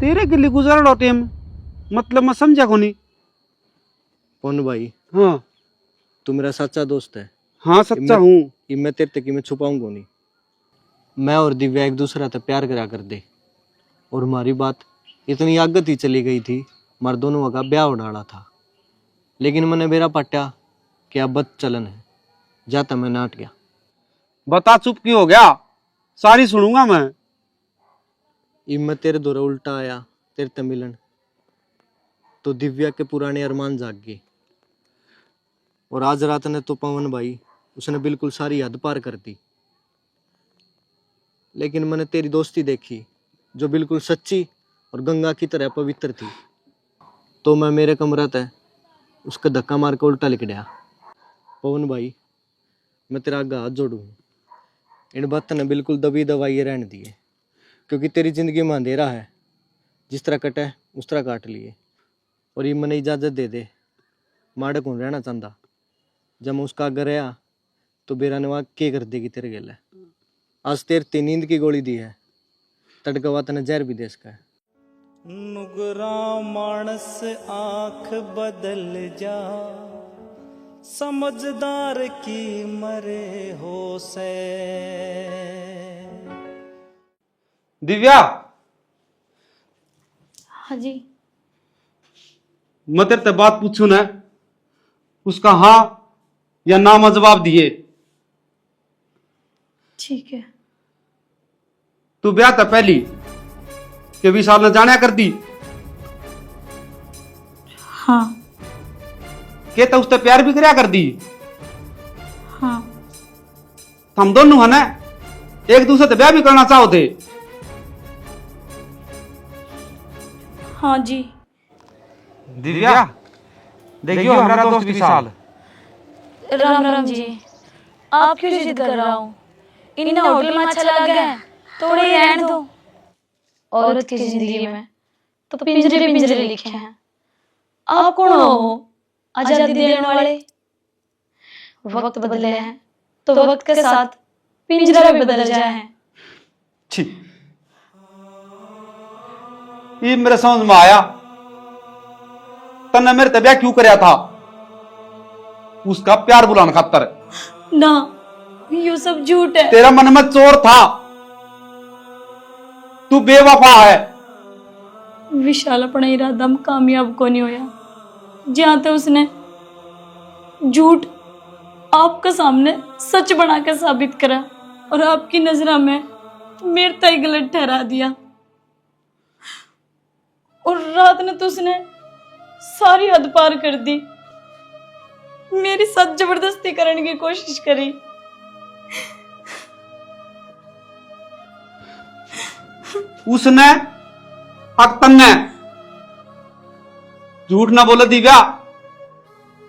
तेरे गिल्ली गुजारा टेम मतलब मैं समझा को नहीं। पवन भाई, हाँ तू मेरा सच्चा दोस्त है। हाँ सच्चा हूँ। मैं तेरे तक मैं छुपाऊंगा नहीं। मैं और दिव्या एक दूसरा से प्यार करा कर दे, और हमारी बात इतनी आगत ही चली गई थी, हमारे दोनों का ब्याह डाला था। लेकिन मैंने मेरा पट्टा कि अब बद चलन है, जाता मैं नाट गया। बता चुप क्यों हो गया? सारी सुनूंगा मैं। इब मैं तेरे दौरे उल्टा आया तेरे ते मिलन, तो दिव्या के पुराने अरमान जाग गए। और आज रात ने तो पवन भाई उसने बिल्कुल सारी हद पार कर दी। लेकिन मैंने तेरी दोस्ती देखी जो बिल्कुल सच्ची और गंगा की तरह पवित्र थी, तो मैं मेरे कमरा तय उसका धक्का मार के उल्टा लिख गया। पवन भाई, मैं तेरा आगे हाथ जोड़ू, इन बातों ने बिल्कुल दबी दबाई रहने दिए, क्योंकि तेरी जिंदगी में अंधेरा है, जिस तरह कटे उस तरह काट लिए। और ये मैंने इजाजत दे दे, माड़े कौन रहना चाहता। जब मैं उसका आगे रहा तो बेरा नवा के कर देगी तेरे गेले। आज तेरे नींद की गोली दी है, तड़कवा तने जहर भी दे सका है। नुगरा मानस आंख बदल जा, समझदार की मरे हो से। दिव्या, हाँ जी। मैं तेरे से बात पूछू ना, उसका हाँ या ना में जवाब दिए। ठीक है। तू ब्याह था पहली के विशाल ने जाने कर दी? हाँ। के तो उससे प्यार भी करया कर दी? हाँ। हम दोनों है ना एक दूसरे से ब्याह भी करना चाहो थे? हाँ जी। दिव्या, देखियो हमारा दोस्त विशाल। राम राम जी। आप क्यों जिद कर रहा हूँ? इन होटल में अच्छा लगा है, थोड़ी रहने दो। औरत की जिंदगी में तो पिंजरे पिंजरे लिखे हैं। आप कौन हो आजादी देने वाले? वक्त बदले हैं तो वक्त के साथ पिंजरा भी बदल जाए हैं। छी, ये मेरे समझ में आया। तन्ने मेरे तबिया क्यों करया था? उसका प्यार बुलाने खातर। ना, ये सब झूठ है। तेरा मन में चोर था, तू बेवफा है। विशाल अपना इरादा में कामयाब को नहीं होया, जहां तक उसने झूठ आपका सामने सच बना कर साबित करा और आपकी नजर में मेरे तय गलत ठहरा दिया। और रात ने तो उसने सारी हद पार कर दी, मेरी साथ जबरदस्ती करने की कोशिश करी। उसने अक्तन ने झूठ ना बोला दिव्या।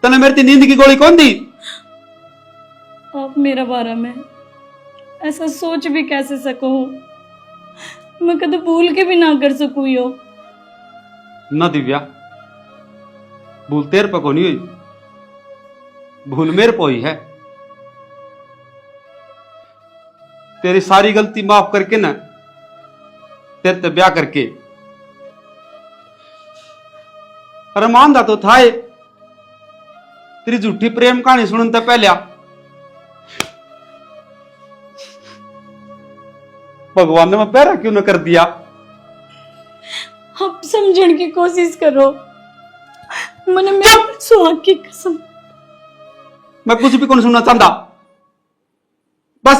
तने मेरी नींद की गोली कौन दी? आप मेरा बारे में ऐसा सोच भी कैसे सको हो? मैं कभी भूल के भी ना कर सकूं यो। ना दिव्या, भूल तेरे पे को नहीं हुई, भूल मेरे पे ही है। तेरी सारी गलती माफ करके ना तेरे ते ब्याह करके अरमान दा तो था ये। तेरी झूठी प्रेम कहानी सुनने ते पहले भगवान ने मैं पैरा क्यों न कर दिया? आप समझने की कोशिश करो। मैंने मेरे सुहाग की कसम। मैं कुछ भी कौन सुनना चाहता, बस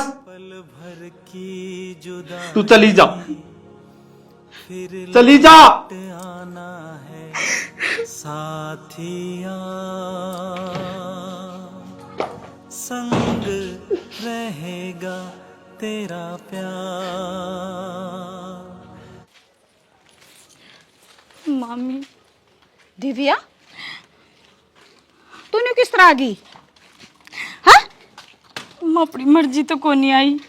तू चली जा, चली जा। साथिया संग रहेगा तेरा प्यार। मामी। दिव्या, तूने किस तरह आ गई? हाँ? अपनी मर्जी तो को नहीं आई,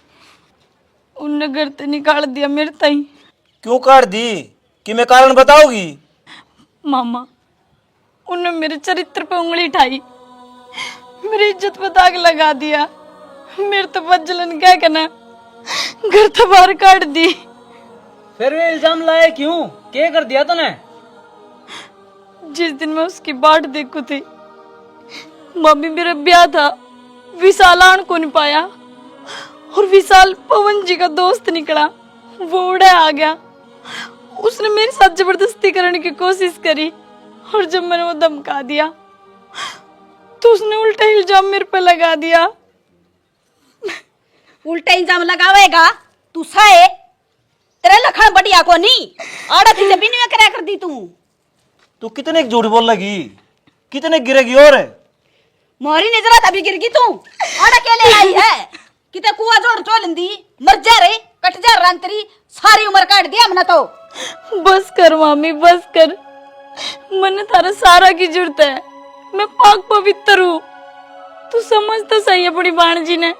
उनने घर से निकाल दिया मेरे ताई। क्यों काट दी कि मैं कारण बताओगी? मामा उनने मेरे चरित्र पे उंगली उठाई, मेरी इज्जत पे दाग लगा दिया, मेरे तो बजलन क्या कहना, घर तो बाहर काट दी। फिर वे इल्जाम लाए क्यों? क्या कर दिया तूने? जिस दिन मैं उसकी बाट देखू थी, मम्मी मेरा ब्याह था, विशाल आन को नहीं पाया, और विशाल पवन जी का दोस्त निकला, वो उड़े आ गया। उसने मेरे साथ जबरदस्ती करने की कोशिश करी, और जब मैंने वो धमका दिया तो उसने उल्टा इल्जाम मेरे पे लगा दिया। उल्टा इल्जाम लगावेगा तू साए, तेरा लखन बढ़िया को नहीं आड़ा थी जबी नहीं करा कर दी तू कितने झूठ बोल लगी, कितने गिरेगी और मोरी नजरा तभी गिर गई तू आड़ा के ले आई है, किते कुआ जोड़ चोलंदी मर जा रे, कट जा रंतरी, सारी उम्र काट दिया हमने तो। बस कर मामी बस कर, मन थारा सारा की जरूरत है, मैं पाक पवित्र हूँ, तू समझ तो सही अपनी भाणजी ने,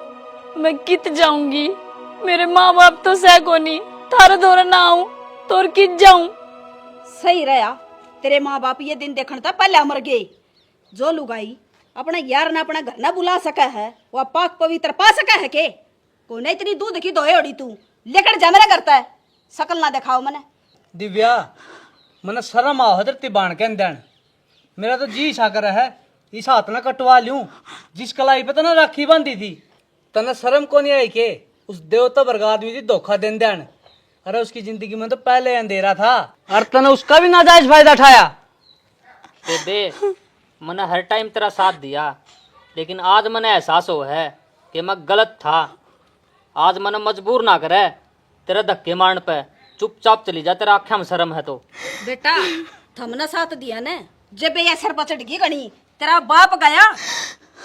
मैं कित जाऊंगी, मेरे माँ बाप तो सह को नहीं, थारा दौरा ना आऊं तो और कित जाऊं। सही रहा, तेरे माँ बाप ये दिन देखने तो पहले मर गए। जो लुगाई अपना यार ना अपना घर ना बुला सका है, वह पाक पवित्र पा सका है के? कोने इतनी दूध की दोहे ओड़ी तू लेकर जा मेरा करता है, शकल ना दिखाओ मने। दिव्या मने शर्म आओ हजरती बाण के अंदर, मेरा तो जी इच्छा कर है इस हाथ ना कटवा लूं, जिस कलाई पे तो ना राखी बांधी थी, तना शर्म को नहीं आई के उस देवता वर्ग आदमी थी धोखा देन देन। अरे उसकी जिंदगी में तो पहले अंधेरा था, और तने उसका भी नाजायज फायदा उठाया। बेबे मैंने हर टाइम तेरा साथ दिया, लेकिन आज मैंने एहसास हो है कि मैं गलत था। आज मैंने मजबूर ना करे तेरे धक्के मारने पे, चुपचाप चली जा, तेरा आँखें में शर्म है तो। बेटा थमना साथ दिया ने, जब ये सर पचड़ गई गणी, तेरा बाप गया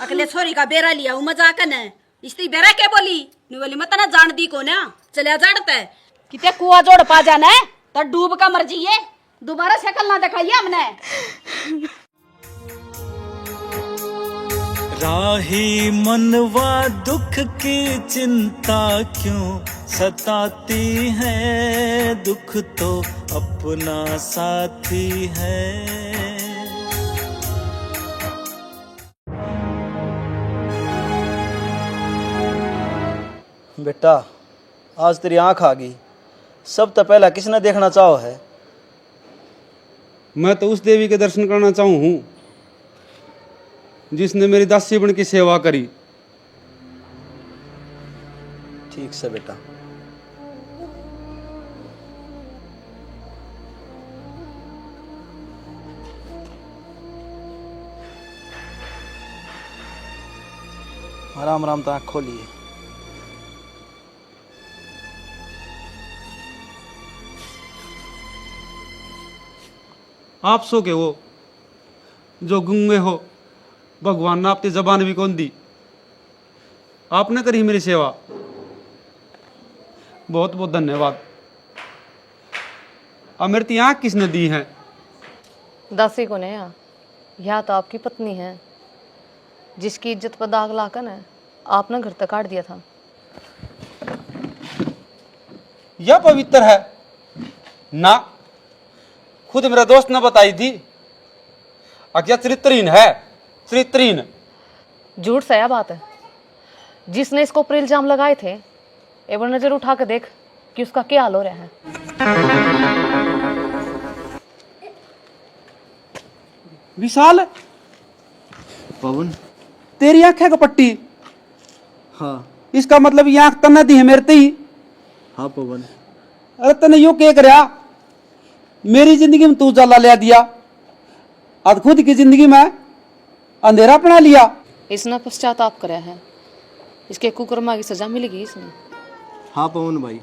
अगले छोरी का बेरा लिया मजाक ने, इसती बेरा क्या बोली नी बोली मत ना जान दी को ना चलिया जाड़ता है, किते कुआ जोड़ पा जाना है तो डूब का मर जाइए, दोबारा शकल ना दिखाइए हमने। राही मनवा दुख की चिंता क्यों सताती है, दुख तो अपना साथी है। बेटा आज तेरी आंख आ गई, सब तो पहला किसने देखना चाहो है? मैं तो उस देवी के दर्शन करना चाहूँ हूँ जिसने मेरी दासी बन की सेवा करी। ठीक से बेटा। आराम आराम तो आँख खोलिए। आप सो के हो जो गूंगे हो, भगवान ने आपकी जबान भी कौन दी, आपने करी मेरी सेवा, बहुत बहुत धन्यवाद। अब मेरी आँख किसने दी है? दासी को ने यह तो आपकी पत्नी है, जिसकी इज्जत पर दाग लाकर ने आपने घर तक काट दिया था। यह पवित्र है ना, खुद मेरा दोस्त ने बताई थी, अज्ञा चरित्रहीन है, चरित्रहीन। झूठ सया बात है, जिसने इसको ऊपर इल्जाम लगाए थे एक बार नजर उठा के देख कि उसका क्या हाल हो रहा है। विशाल पवन तेरी आंख है का पट्टी? हाँ इसका मतलब ये आंख तन्ना दी है मेरे ही? हाँ पवन। अरे तने यो क्या करया, मेरी जिंदगी में तू जाला ले दिया, आज खुद की जिंदगी में अंधेरा अपना लिया। इसने पश्चाताप कराया है, इसके कुकर्मा की सजा मिलेगी इसने। हाँ पवन भाई,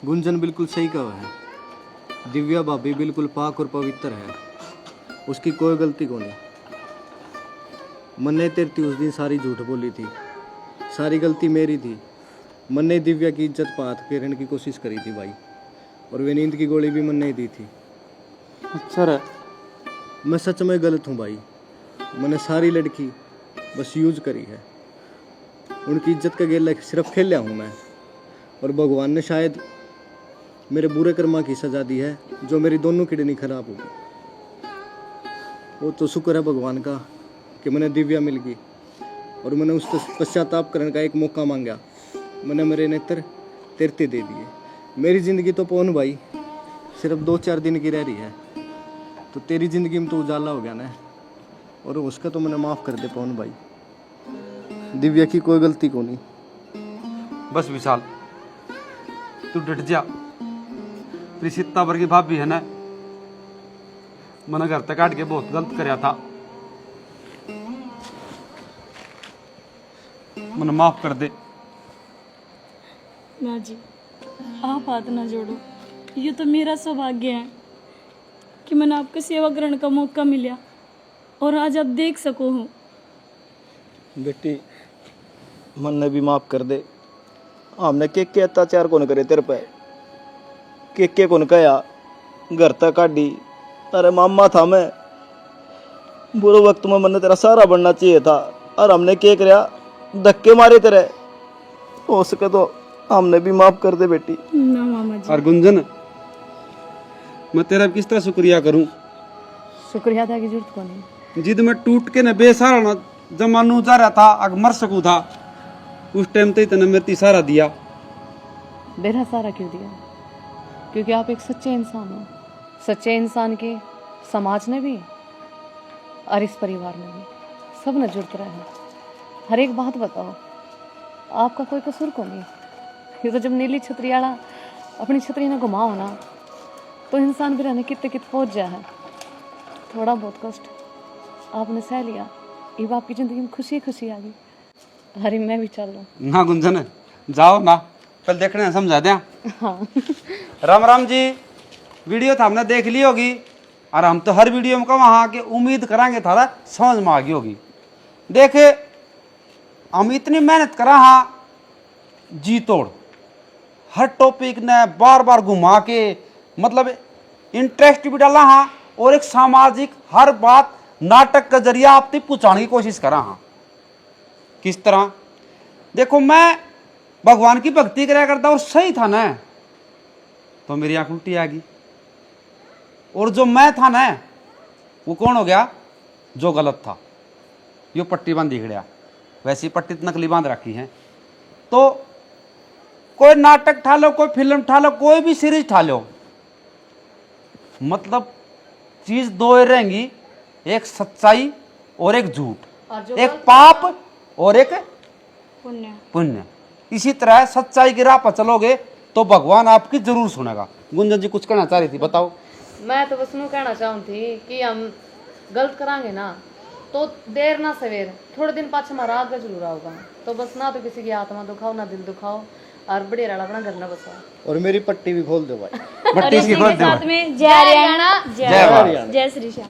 गुंजन बिल्कुल सही कहा है, दिव्या भाभी बिल्कुल पाक और पवित्र है, उसकी कोई गलती को नहीं। मन ने तेरती उस दिन सारी झूठ बोली थी, सारी गलती मेरी थी। मन ने दिव्या की इज्जत पात फेरने की कोशिश करी थी भाई, और वे नींद की गोली भी मन ने दी थी। अच्छा रे, मैं सच में गलत हूँ भाई, मैंने सारी लड़की बस यूज करी है। उनकी इज्जत का गेला सिर्फ खेल लिया हूँ मैं, और भगवान ने शायद मेरे बुरे कर्मा की सजा दी है, जो मेरी दोनों किडनी खराब होगी। वो तो शुक्र है भगवान का कि मैंने दिव्या मिल गई, और मैंने उससे पश्चाताप करने का एक मौका मांगा। मैंने मेरे नेत्र तेरते दे दिए। मेरी ज़िंदगी तो पवन भाई सिर्फ 2-4 दिन की रह रही है, तो तेरी ज़िंदगी में तो उजाला हो गया ना, और उसका तो मैंने माफ़ कर दे पवन भाई। दिव्या की कोई गलती को नहीं। बस विशाल, तू डट जा। तेरी सीता वर्गी भाभी है ना, मैंने घर तक काट के बहुत गलत कराया था, मैंने माफ कर दे। माँ जी, आप हाथ ना जोड़ो। ये तो मेरा सौभाग्य है कि मैंने आपके सेवा ग्रहण का मौका मिला, और आज आप देख सको हो। बेटी मन ने भी माफ कर दे। हमने के अत्याचार कौन करे तेरे पे, के कौन कया घर तक काटी। अरे मामा था मैं, बुरे वक्त में मन तेरा सहारा बनना चाहिए था, और हमने के कराया, धक्के मारे तेरे। हो सके तो हमने भी माफ कर दे बेटी। ना मामा जी। और गुंजन, मैं तेरा किस तरह शुक्रिया करूं। शुक्रिया अदा की जरूरत को नहीं। जिद में टूट के न बेसहारा न जमानू जा रहा था, अगर मर सकूं था उस टाइम ते तने मेरे सहारा दिया। मेरा सारा क्यों दिया? क्योंकि आप एक सच्चे इंसान हो। सच्चे इंसान के समाज ने भी और इस परिवार में भी सब ने जुड़ते रहे। हर एक बात बताओ, आपका कोई कसूर को नहीं। ये तो जब नीली छतरी वाला अपनी छतरी ने घुमाओ ना, तो इंसान भी रहने कितने कित पहुंच जाए है। थोड़ा बहुत कष्ट आपने सह लिया, ये आपकी जिंदगी में खुशी खुशी आ गई। अरे मैं भी चल रहा। ना गुंजन, जाओ ना, कल देखने समझा दिया। हाँ। राम राम जी। वीडियो तो हमने देख ली होगी, और हम तो हर वीडियो में वहाँ के उम्मीद करांगे थारा समझ में आ गई होगी। देखे हम इतनी मेहनत करा, हाँ जी तोड़, हर टॉपिक ने बार बार घुमा के, मतलब इंटरेस्ट भी डाला, हाँ, और एक सामाजिक हर बात नाटक का जरिया आप तक पहुँचाने की कोशिश करा। हाँ किस तरह देखो, मैं भगवान की भक्ति कराया करता और सही था ना, तो मेरी आंख उल्टी आ गई। और जो मैं था ना, वो कौन हो गया? जो गलत था। यो पट्टी बांध दिखड़िया, वैसी पट्टी तो नकली बांध रखी है। तो कोई नाटक ठा लो, कोई फिल्म ठा लो, कोई भी सीरीज ठा लो, मतलब चीज दो ही रहेंगी, एक सच्चाई और एक झूठ, एक पाप और एक पुण्य। इसी तरह सच्चाई की राह पर चलोगे तो भगवान आपकी जरूर सुनेगा। गुंजन जी कुछ कहना चाह रही थी, बताओ। मैं तो बस यूँ कहना चाहूँ थी कि हम गलत करांगे ना, तो देर ना सवेर थोड़े दिन पाछ हमारा आगे जरूर आऊगा। तो बस ना तो किसी की आत्मा दुखाओ, ना दिल दुखाओ, और बड़े रड़ा अपना घर ना बसाओ। और मेरी पट्टी भी खोल दो भाई। पट्टी इसकी खोल दो। साथ में जय हरियाणा, जय भारत। जय श्री श्याम।